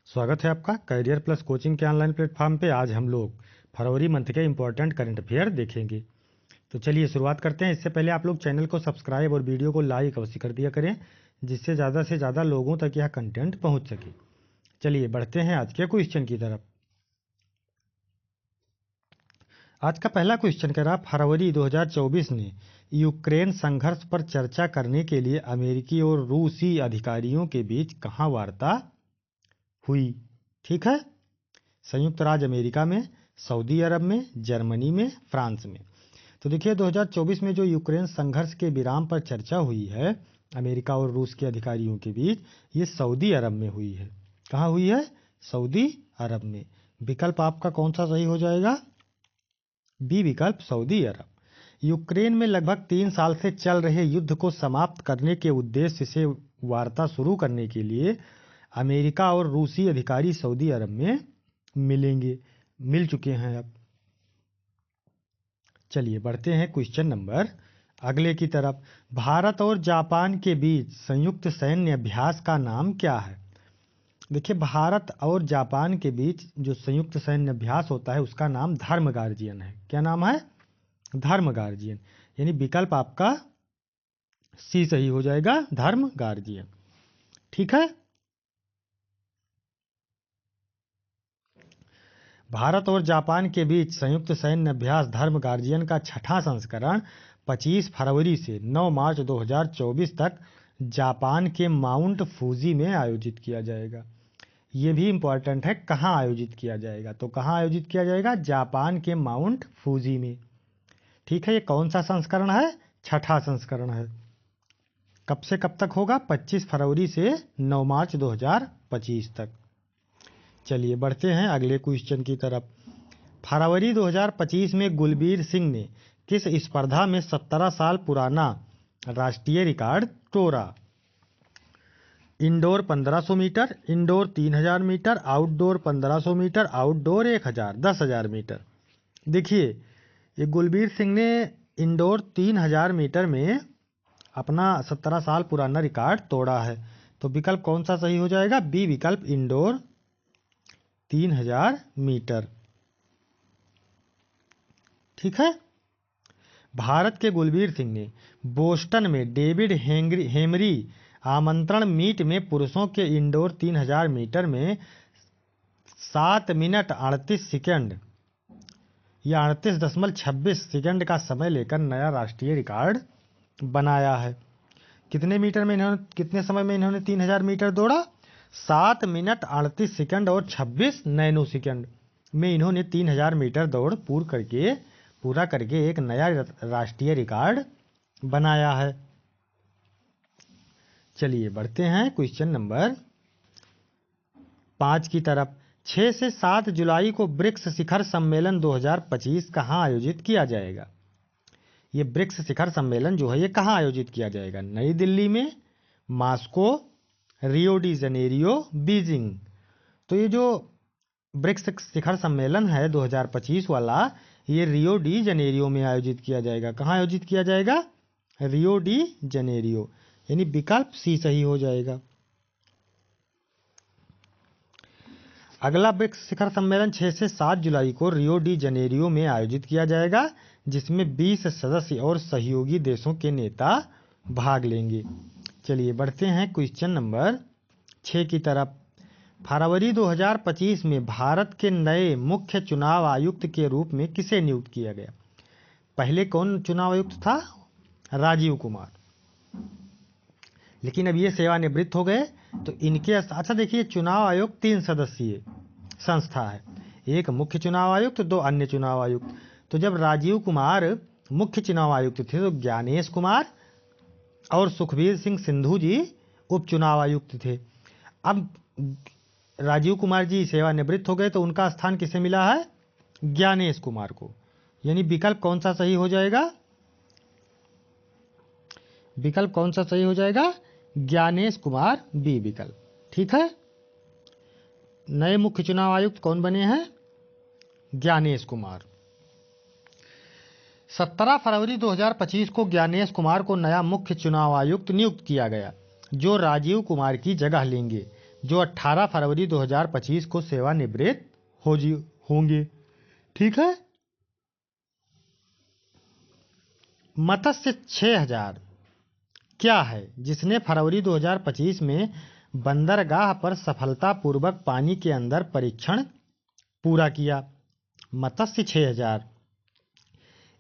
स्वागत है आपका करियर प्लस कोचिंग के ऑनलाइन प्लेटफॉर्म पे। आज हम लोग फरवरी मंथ के इंपॉर्टेंट करंट अफेयर देखेंगे। तो चलिए शुरुआत करते हैं। इससे पहले आप लोग चैनल को सब्सक्राइब और वीडियो को लाइक अवश्य कर दिया करें, जिससे ज़्यादा से ज़्यादा लोगों तक यह कंटेंट पहुंच सके। चलिए बढ़ते हैं आज के क्वेश्चन की तरफ। आज का पहला क्वेश्चन कह रहा, फरवरी 2024 में यूक्रेन संघर्ष पर चर्चा करने के लिए अमेरिकी और रूसी अधिकारियों के बीच कहाँ वार्ता हुई? ठीक है, संयुक्त राज्य अमेरिका में, सऊदी अरब में, जर्मनी में, फ्रांस में। तो देखिए 2024 में जो यूक्रेन संघर्ष के विराम पर चर्चा हुई है अमेरिका और रूस के अधिकारियों के बीच, ये सऊदी अरब में हुई है। कहाँ हुई है? सऊदी अरब में। विकल्प आपका कौन सा सही हो जाएगा? बी विकल्प, सऊदी अरब। यूक्रेन में लगभग 3 साल से चल रहे युद्ध को समाप्त करने के उद्देश्य से वार्ता शुरू करने के लिए अमेरिका और रूसी अधिकारी सऊदी अरब में मिल चुके हैं अब। चलिए बढ़ते हैं क्वेश्चन नंबर अगले की तरफ। भारत और जापान के बीच संयुक्त सैन्य अभ्यास का नाम क्या है? देखिए भारत और जापान के बीच जो संयुक्त सैन्य अभ्यास होता है उसका नाम धर्म गार्जियन है। क्या नाम है? धर्म गार्जियन। यानी विकल्प आपका सी सही हो जाएगा, धर्म गार्जियन। ठीक है, भारत और जापान के बीच संयुक्त सैन्य अभ्यास धर्म गार्जियन का छठा संस्करण 25 फरवरी से 9 मार्च 2024 तक जापान के माउंट फूजी में आयोजित किया जाएगा। ये भी इम्पोर्टेंट है, कहाँ आयोजित किया जाएगा? तो कहाँ आयोजित किया जाएगा? जापान के माउंट फूजी में। ठीक है, ये कौन सा संस्करण है? छठा संस्करण है। कब से कब तक होगा? 25 फरवरी से 9 मार्च 2025 तक। चलिए बढ़ते हैं अगले क्वेश्चन की तरफ। फरवरी 2025 में गुलबीर सिंह ने किस स्पर्धा में 17 साल पुराना राष्ट्रीय रिकॉर्ड तोड़ा? Indoor 1500 metre, indoor 3000 metre, outdoor 1500 metre, outdoor 10,000 metre. देखिए ये गुलबीर सिंह ने इंडोर 3000 मीटर में अपना 17 साल पुराना रिकॉर्ड तोड़ा है। तो विकल्प कौन सा सही हो जाएगा? बी विकल्प, इंडोर 3000 मीटर। ठीक है, भारत के गुलबीर सिंह ने बोस्टन में डेविड हेमरी आमंत्रण मीट में पुरुषों के इंडोर 3000 मीटर में 7 मिनट 38 सेकंड या 38.26 सेकंड का समय लेकर नया राष्ट्रीय रिकॉर्ड बनाया है। कितने समय में इन्होंने 3000 मीटर दौड़ा? 7 मिनट 38 सेकंड और 26 नैनो सेकंड में इन्होंने 3000 मीटर दौड़ पूरा करके एक नया राष्ट्रीय रिकॉर्ड बनाया है। चलिए बढ़ते हैं क्वेश्चन नंबर 5 की तरफ। 6 से 7 जुलाई को ब्रिक्स शिखर सम्मेलन 2025 कहाँ आयोजित किया जाएगा? ये ब्रिक्स शिखर सम्मेलन जो है ये कहाँ आयोजित किया जाएगा? नई दिल्ली में, Moscow, Rio de Janeiro, Beijing. तो ये जो ब्रिक्स शिखर सम्मेलन है 2025 वाला, ये रियो डी जनेरियो में आयोजित किया जाएगा। कहाँ आयोजित किया जाएगा? Rio de Janeiro. यानी विकल्प सी सही हो जाएगा। अगला ब्रिक्स शिखर सम्मेलन 6 से 7 जुलाई को रियो डी जनेरियो में आयोजित किया जाएगा, जिसमें 20 सदस्य और सहयोगी देशों के नेता भाग लेंगे। चलिए बढ़ते हैं क्वेश्चन नंबर 6 की तरफ। फरवरी 2025 में भारत के नए मुख्य चुनाव आयुक्त के रूप में किसे नियुक्त किया गया? पहले कौन चुनाव आयुक्त था? राजीव कुमार, लेकिन अब ये सेवानिवृत्त हो गए। तो इनके अच्छा देखिए, चुनाव आयोग 3 सदस्यीय संस्था है, एक मुख्य चुनाव आयुक्त, 2 अन्य चुनाव आयुक्त। तो जब राजीव कुमार मुख्य चुनाव आयुक्त थे तो ज्ञानेश कुमार और सुखबीर सिंह सिंधु जी उप चुनाव आयुक्त थे। अब राजीव कुमार जी सेवानिवृत्त हो गए तो उनका स्थान किसे मिला है? ज्ञानेश कुमार को। यानी विकल्प कौन सा सही हो जाएगा? विकल्प कौन सा सही हो जाएगा? ज्ञानेश कुमार, बी विकल्प। ठीक है, नए मुख्य चुनाव आयुक्त कौन बने हैं? ज्ञानेश कुमार। 17 फरवरी 2025 को ज्ञानेश कुमार को नया मुख्य चुनाव आयुक्त नियुक्त किया गया, जो राजीव कुमार की जगह लेंगे। जो 18 फरवरी 2025 को सेवानिवृत्त होंगे। ठीक है। मत्स्य 6000 क्या है जिसने फरवरी 2025 में बंदरगाह पर सफलतापूर्वक पानी के अंदर परीक्षण पूरा किया? मत्स्य 6000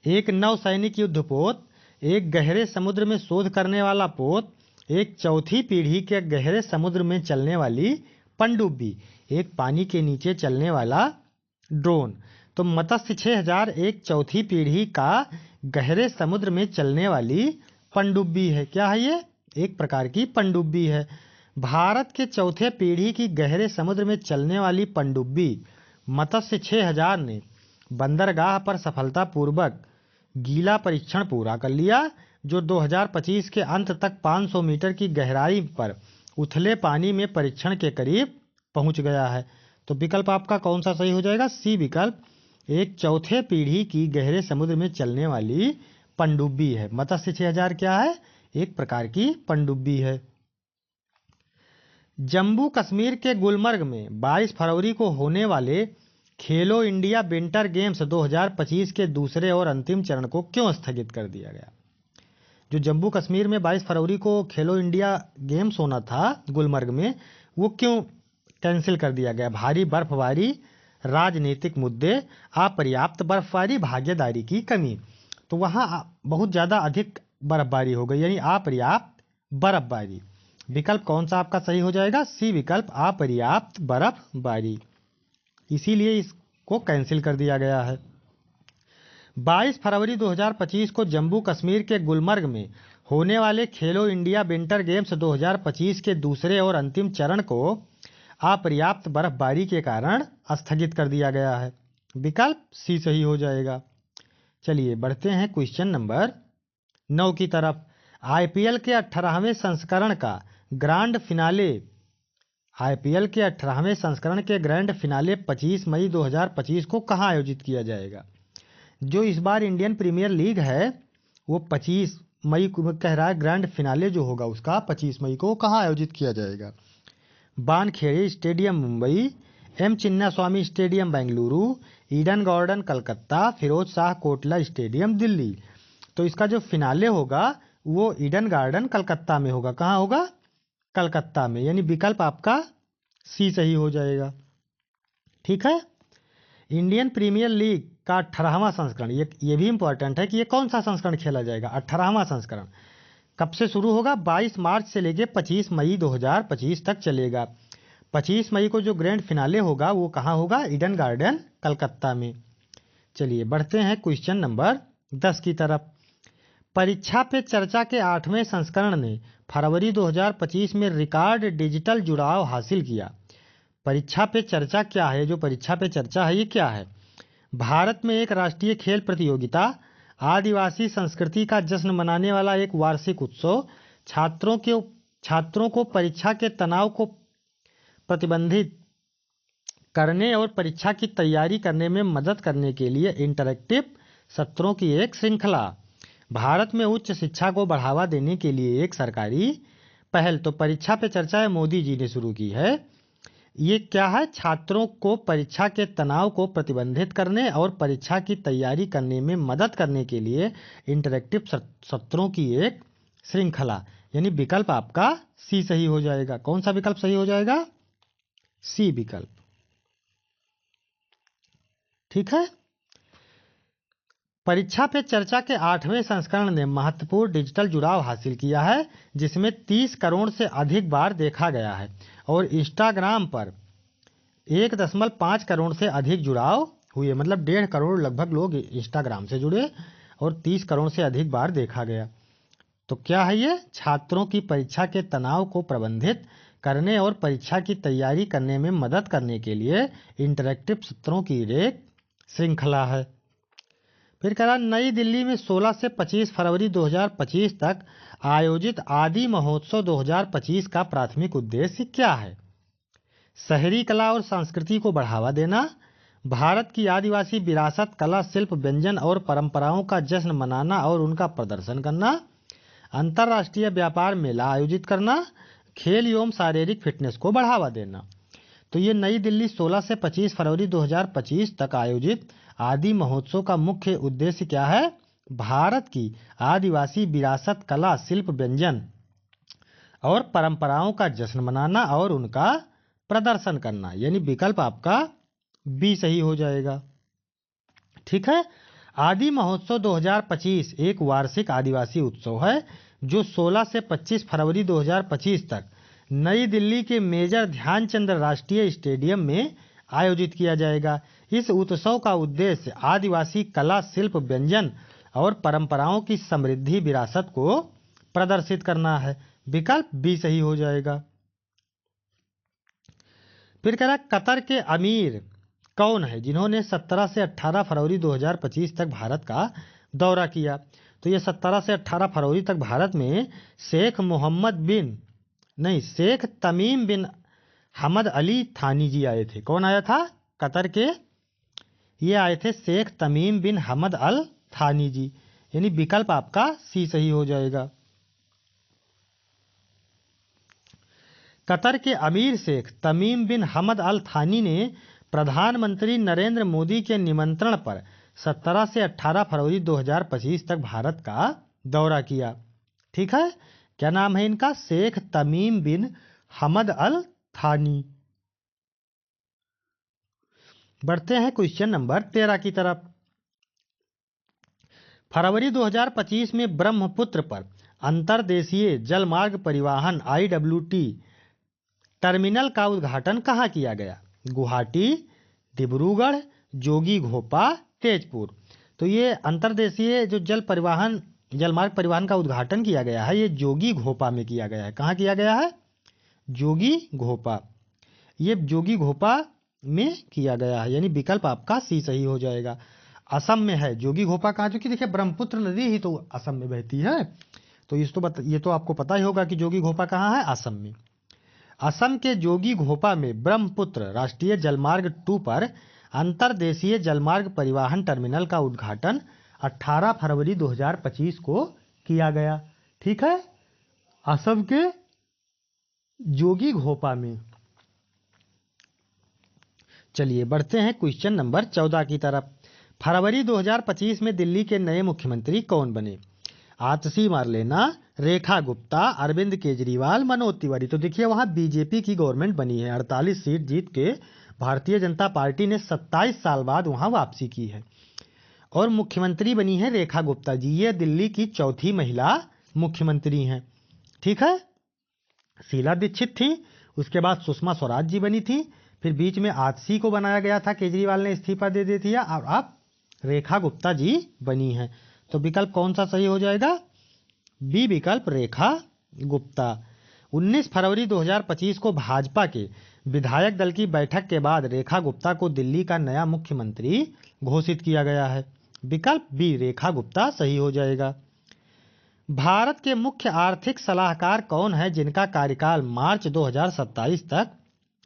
एक नौसैनिक युद्धपोत, एक गहरे समुद्र में शोध करने वाला पोत, एक चौथी पीढ़ी के गहरे समुद्र में चलने वाली पनडुब्बी, एक पानी के नीचे चलने वाला ड्रोन। तो मत्स्य 6000 एक चौथी पीढ़ी का गहरे समुद्र में चलने वाली पनडुब्बी है। क्या है ये? एक प्रकार की पनडुब्बी है। भारत के चौथे पीढ़ी की गहरे समुद्र में चलने वाली पनडुब्बी मत्स्य 6000 ने बंदरगाह पर सफलतापूर्वक गीला परीक्षण पूरा कर लिया, जो 2025 के अंत तक 500 मीटर की गहराई पर उथले पानी में परीक्षण के करीब पहुंच गया है। तो विकल्प आपका कौन सा सही हो जाएगा? सी विकल्प, एक चौथे पीढ़ी की गहरे समुद्र में चलने वाली पनडुब्बी है। मत्स्य 6000 क्या है? एक प्रकार की पनडुब्बी है। जम्मू कश्मीर के गुलमर्ग में 22 फरवरी को होने वाले खेलो इंडिया विंटर गेम्स 2025 के दूसरे और अंतिम चरण को क्यों स्थगित कर दिया गया? जो जम्मू कश्मीर में 22 फरवरी को खेलो इंडिया गेम्स होना था गुलमर्ग में, वो क्यों कैंसिल कर दिया गया? भारी बर्फबारी, राजनीतिक मुद्दे, अपर्याप्त बर्फबारी, भागीदारी की कमी। तो वहाँ बहुत ज़्यादा अधिक बर्फबारी हो गई, यानी अपर्याप्त बर्फबारी। विकल्प कौन सा आपका सही हो जाएगा? सी विकल्प, अपर्याप्त बर्फबारी। इसीलिए इसको कैंसिल कर दिया गया है। 22 फरवरी 2025 को जम्मू कश्मीर के गुलमर्ग में होने वाले खेलो इंडिया विंटर गेम्स 2025 के दूसरे और अंतिम चरण को अपर्याप्त बर्फबारी के कारण स्थगित कर दिया गया है। विकल्प सी सही हो जाएगा। चलिए बढ़ते हैं क्वेश्चन नंबर 9 की तरफ। आईपीएल के 18वें संस्करण का ग्रैंड फिनाले आईपीएल के 18वें संस्करण के ग्रैंड फिनाले 25 मई 2025 को कहां आयोजित किया जाएगा? जो इस बार इंडियन प्रीमियर लीग है वो 25 मई को कह रहा है, ग्रैंड फिनाले जो होगा उसका 25 मई को कहां आयोजित किया जाएगा? Wankhede stadium Mumbai, M Chinnaswamy stadium Bengaluru, Eden garden Calcutta, Feroz Shah Kotla stadium Delhi. तो इसका जो फिनाले होगा वो ईडन गार्डन कलकत्ता में होगा। कहाँ होगा? कलकत्ता में, यानी विकल्प आपका सी सही हो जाएगा। ठीक है। इंडियन प्रीमियर लीग का 18वां संस्करण, ये भी इंपॉर्टेंट है कि ये कौन सा संस्करण खेला जाएगा? 18वां संस्करण कब से शुरू होगा? 22 मार्च से लेके 25 मई 2025 तक चलेगा। 25 मई को जो ग्रैंड फिनाले होगा वो कहाँ होगा? ईडन गार्डन कलकत्ता में। चलिए बढ़ते हैं क्वेश्चन नंबर 10 की तरफ। परीक्षा पे चर्चा के 8वें संस्करण ने फरवरी 2025 में रिकॉर्ड डिजिटल जुड़ाव हासिल किया। परीक्षा पे चर्चा क्या है? जो परीक्षा पे चर्चा है ये क्या है? भारत में एक राष्ट्रीय खेल प्रतियोगिता, आदिवासी संस्कृति का जश्न मनाने वाला एक वार्षिक उत्सव, छात्रों को परीक्षा के तनाव को प्रतिबंधित करने और परीक्षा की तैयारी करने में मदद करने के लिए इंटरैक्टिव सत्रों की एक श्रृंखला। भारत में उच्च शिक्षा को बढ़ावा देने के लिए एक सरकारी पहल। तो परीक्षा पे चर्चा है मोदी जी ने शुरू की है। ये क्या है? छात्रों को परीक्षा के तनाव को प्रतिबंधित करने और परीक्षा की तैयारी करने में मदद करने के लिए इंटरैक्टिव सत्रों की एक श्रृंखला, यानी विकल्प आपका सी सही हो जाएगा। कौन सा विकल्प सही हो जाएगा? सी विकल्प। ठीक है। परीक्षा पे चर्चा के 8वें संस्करण ने महत्वपूर्ण डिजिटल जुड़ाव हासिल किया है, जिसमें 30 करोड़ से अधिक बार देखा गया है और इंस्टाग्राम पर 1.5 करोड़ से अधिक जुड़ाव हुए। मतलब 1.5 करोड़ लगभग लोग इंस्टाग्राम से जुड़े और 30 करोड़ से अधिक बार देखा गया। तो क्या है ये? छात्रों की परीक्षा के तनाव को प्रबंधित करने और परीक्षा की तैयारी करने में मदद करने के लिए इंटरैक्टिव सत्रों की एक श्रृंखला है। फिर कह रहा नई दिल्ली में 16 से 25 फरवरी 2025 तक आयोजित आदि महोत्सव 2025 का प्राथमिक उद्देश्य क्या है? शहरी कला और संस्कृति को बढ़ावा देना, भारत की आदिवासी विरासत, कला, शिल्प, व्यंजन और परंपराओं का जश्न मनाना और उनका प्रदर्शन करना, अंतर्राष्ट्रीय व्यापार मेला आयोजित करना, खेल एवं शारीरिक फिटनेस को बढ़ावा देना। तो ये नई दिल्ली 16 से 25 फरवरी 2025 तक आयोजित आदि महोत्सव का मुख्य उद्देश्य क्या है? भारत की आदिवासी विरासत, कला, शिल्प, व्यंजन और परंपराओं का जश्न मनाना और उनका प्रदर्शन करना, यानी विकल्प आपका बी सही हो जाएगा। ठीक है। आदि महोत्सव 2025 एक वार्षिक आदिवासी उत्सव है जो 16 से 25 फरवरी 2025 तक नई दिल्ली के मेजर ध्यानचंद राष्ट्रीय स्टेडियम में आयोजित किया जाएगा। इस उत्सव का उद्देश्य आदिवासी कला, शिल्प, व्यंजन और परंपराओं की समृद्धि विरासत को प्रदर्शित करना है। विकल्प बी सही हो जाएगा। फिर कह रहा है कतर के अमीर कौन है जिन्होंने 17 से 18 फरवरी 2025 तक भारत का दौरा किया? तो ये 17 से 18 फरवरी तक भारत में शेख तमीम बिन हमद अली थानी जी आए थे। कौन आया था? कतर के ये आए थे शेख तमीम बिन हमद अल थानी जी, यानी विकल्प आपका सी सही हो जाएगा। कतर के अमीर शेख तमीम बिन हमद अल थानी ने प्रधानमंत्री नरेंद्र मोदी के निमंत्रण पर 17 से 18 फरवरी 2025 तक भारत का दौरा किया। ठीक है। क्या नाम है इनका? शेख तमीम बिन हमद अल थानी। बढ़ते हैं क्वेश्चन नंबर 13 की तरफ। फरवरी 2025 में ब्रह्मपुत्र पर अंतर्देशीय जलमार्ग परिवहन IWT टर्मिनल का उद्घाटन कहाँ किया गया? गुवाहाटी, डिब्रूगढ़, जोगी घोपा, तेजपुर। तो ये अंतर्देशीय जो जलमार्ग परिवहन का उद्घाटन किया गया है, ये जोगी घोपा में किया गया है। कहाँ किया गया है? जोगी घोपा। ये जोगी घोपा में किया गया है, यानी विकल्प आपका सी सही हो जाएगा। असम में है जोगी घोपा कहाँ? जो कि देखिए ब्रह्मपुत्र नदी ही तो असम में बहती है, तो ये तो आपको पता ही होगा कि जोगी घोपा कहाँ है? असम में। असम के जोगी घोपा में ब्रह्मपुत्र राष्ट्रीय जलमार्ग 2 पर अंतर्देशीय जलमार्ग परिवहन टर्मिनल का उद्घाटन 18 फरवरी 2025 को किया गया। ठीक है। असम के जोगी घोपा में। चलिए बढ़ते हैं क्वेश्चन नंबर 14 की तरफ। फरवरी 2025 में दिल्ली के नए मुख्यमंत्री कौन बने? आतिशी मारलेना, रेखा गुप्ता, अरविंद केजरीवाल, मनोज तिवारी। तो देखिए वहां बीजेपी की गवर्नमेंट बनी है। 48 सीट जीत के भारतीय जनता पार्टी ने 27 साल बाद वहां वापसी की है और मुख्यमंत्री बनी है रेखा गुप्ता जी। ये दिल्ली की चौथी महिला मुख्यमंत्री हैं। ठीक है। शीला दीक्षित थी, उसके बाद सुषमा स्वराज जी बनी थी, फिर बीच में आतिशी को बनाया गया था, केजरीवाल ने इस्तीफा दे दी थी, और अब रेखा गुप्ता जी बनी है। तो विकल्प कौन सा सही हो जाएगा? बी विकल्प, रेखा गुप्ता। 19 फरवरी 2025 को भाजपा के विधायक दल की बैठक के बाद रेखा गुप्ता को दिल्ली का नया मुख्यमंत्री घोषित किया गया है। विकल्प बी, रेखा गुप्ता सही हो जाएगा। भारत के मुख्य आर्थिक सलाहकार कौन है जिनका कार्यकाल मार्च 2027 तक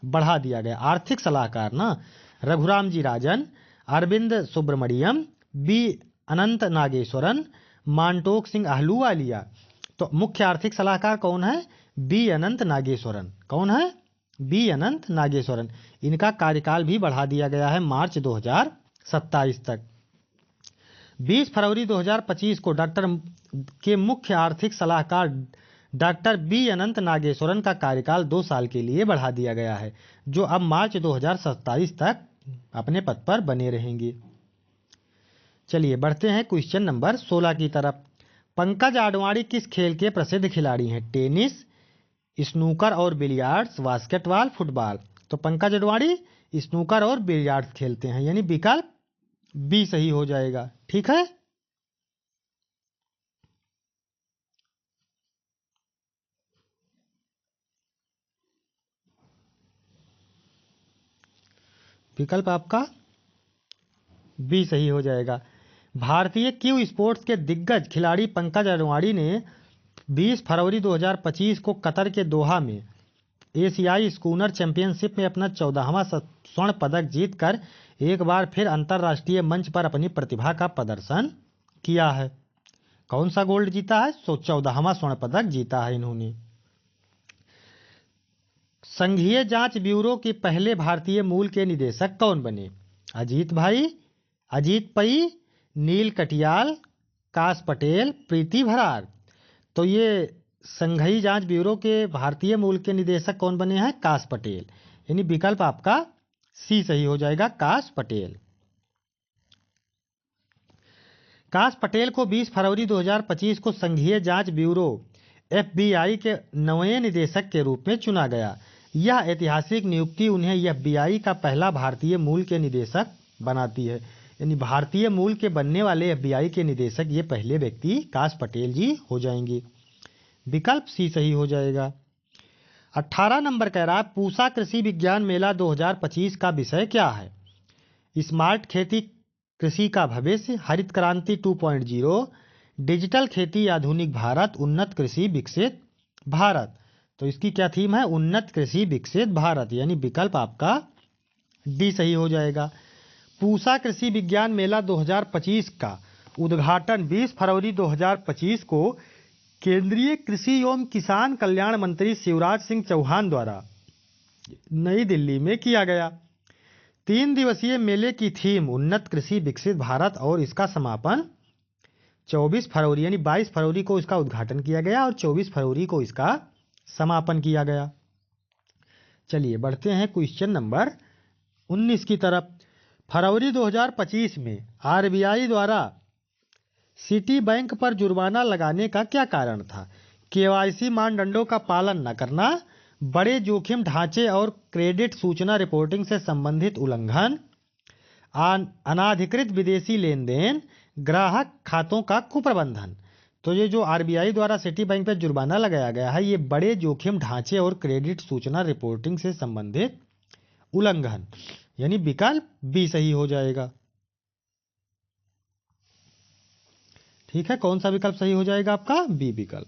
बढ़ा दिया गया? आर्थिक सलाहकार ना, रघुराम जी राजन, अरविंद सुब्रमण्यम, बी अनंत नागेश्वरन, मांटोक सिंह अहलूवालिया। तो मुख्य आर्थिक सलाहकार कौन है? बी अनंत नागेश्वरन। कौन है? बी अनंत नागेश्वरन। इनका कार्यकाल भी बढ़ा दिया गया है मार्च 2027 तक। 20 फरवरी 2025 को मुख्य आर्थिक सलाहकार डॉक्टर बी अनंत नागेश्वरन का कार्यकाल 2 साल के लिए बढ़ा दिया गया है, जो अब मार्च 2027 तक अपने पद पर बने रहेंगे। चलिए बढ़ते हैं क्वेश्चन नंबर 16 की तरफ। पंकज आडवाणी किस खेल के प्रसिद्ध खिलाड़ी हैं? टेनिस, स्नूकर और बिलियर्ड्स, बास्केटबॉल, फुटबॉल। तो पंकज आडवाणी स्नूकर और बिलियर्ड्स खेलते हैं, यानी विकल्प बी सही हो जाएगा। ठीक है। विकल्प आपका बी सही हो जाएगा। भारतीय क्यू स्पोर्ट्स के दिग्गज खिलाड़ी पंकज आडवाणी ने 20 फरवरी 2025 को कतर के दोहा में एशियाई स्कूनर चैंपियनशिप में अपना 14वां स्वर्ण पदक जीतकर एक बार फिर अंतर्राष्ट्रीय मंच पर अपनी प्रतिभा का प्रदर्शन किया है। कौन सा गोल्ड जीता है? 14वां स्वर्ण पदक जीता है इन्होंने। संघीय जांच ब्यूरो के पहले भारतीय मूल के निदेशक कौन बने? अजीत भाई, अजीत पई, नील कटियाल, काश पटेल, प्रीति भरार। तो ये संघीय जांच ब्यूरो के भारतीय मूल के निदेशक कौन बने हैं? काश पटेल। यानी विकल्प आपका सी सही हो जाएगा, काश पटेल। काश पटेल को 20 फरवरी 2025 को संघीय जांच ब्यूरो FBI के नए निदेशक के रूप में चुना गया। यह ऐतिहासिक नियुक्ति उन्हें FBI का पहला भारतीय मूल के निदेशक बनाती है। यानी भारतीय मूल के बनने वाले FBI के निदेशक ये पहले व्यक्ति काश पटेल जी हो जाएंगे। विकल्प सी सही हो जाएगा। 18 नंबर कह रहा है, पूसा कृषि विज्ञान मेला 2025 का विषय क्या है? स्मार्ट खेती कृषि का भविष्य, हरित क्रांति 2.0, डिजिटल खेती आधुनिक भारत, उन्नत कृषि विकसित भारत। तो इसकी क्या थीम है? उन्नत कृषि विकसित भारत। यानी विकल्प आपका डी सही हो जाएगा। पूसा कृषि विज्ञान मेला 2025 का उद्घाटन 20 फरवरी 2025 को केंद्रीय कृषि एवं किसान कल्याण मंत्री शिवराज सिंह चौहान द्वारा नई दिल्ली में किया गया। 3 दिवसीय मेले की थीम उन्नत कृषि विकसित भारत और इसका समापन 24 फरवरी यानी 22 फरवरी को इसका उद्घाटन किया गया और 24 फरवरी को इसका समापन किया गया। चलिए बढ़ते हैं क्वेश्चन नंबर 19 की तरफ। फरवरी 2025 में RBI द्वारा सिटी बैंक पर जुर्माना लगाने का क्या कारण था? KYC मानदंडों का पालन न करना, बड़े जोखिम ढांचे और क्रेडिट सूचना रिपोर्टिंग से संबंधित उल्लंघन, अनाधिकृत विदेशी लेन देन, ग्राहक खातों का कुप्रबंधन। तो ये जो RBI द्वारा सिटी बैंक पर जुर्माना लगाया गया है ये बड़े जोखिम ढांचे और क्रेडिट सूचना रिपोर्टिंग से संबंधित उल्लंघन। यानी विकल्प बी सही हो जाएगा। ठीक है, कौन सा विकल्प सही हो जाएगा आपका? बी विकल्प।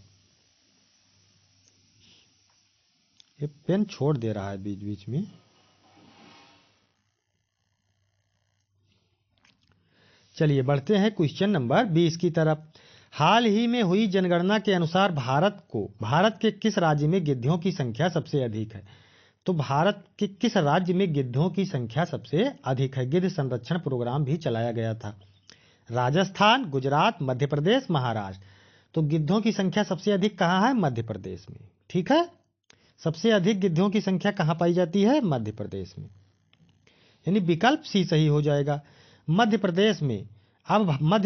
ये पेन छोड़ दे रहा है बीच बीच में। चलिए बढ़ते हैं क्वेश्चन नंबर 20 की तरफ। हाल ही में हुई जनगणना के अनुसार भारत के किस राज्य में गिद्धों की संख्या सबसे अधिक है? तो भारत के किस राज्य में गिद्धों की संख्या सबसे अधिक है? गिद्ध संरक्षण प्रोग्राम भी चलाया गया था। राजस्थान, गुजरात, मध्य प्रदेश, महाराष्ट्र। तो गिद्धों की संख्या सबसे अधिक कहाँ है? मध्य प्रदेश में। ठीक है, सबसे अधिक गिद्धों की संख्या कहाँ पाई जाती है? मध्य प्रदेश में। यानी विकल्प सी सही हो जाएगा। मध्य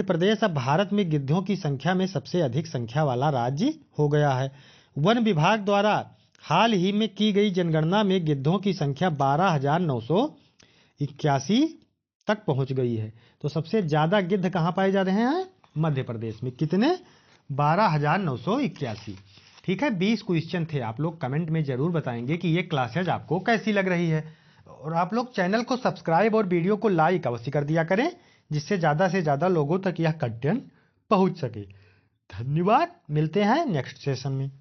प्रदेश अब भारत में गिद्धों की संख्या में सबसे अधिक संख्या वाला राज्य हो गया है। वन विभाग द्वारा हाल ही में की गई जनगणना में गिद्धों की संख्या 12,981 तक पहुंच गई है। तो सबसे ज्यादा गिद्ध कहाँ पाए जा रहे हैं? मध्य प्रदेश में। कितने? 12,981। ठीक है, 20 क्वेश्चन थे। आप लोग कमेंट में जरूर बताएंगे कि ये क्लासेज आपको कैसी लग रही है, और आप लोग चैनल को सब्सक्राइब और वीडियो को लाइक अवश्य कर दिया करें, जिससे ज़्यादा से ज़्यादा लोगों तक यह कंटेंट पहुंच सके। धन्यवाद, मिलते हैं नेक्स्ट सेशन में।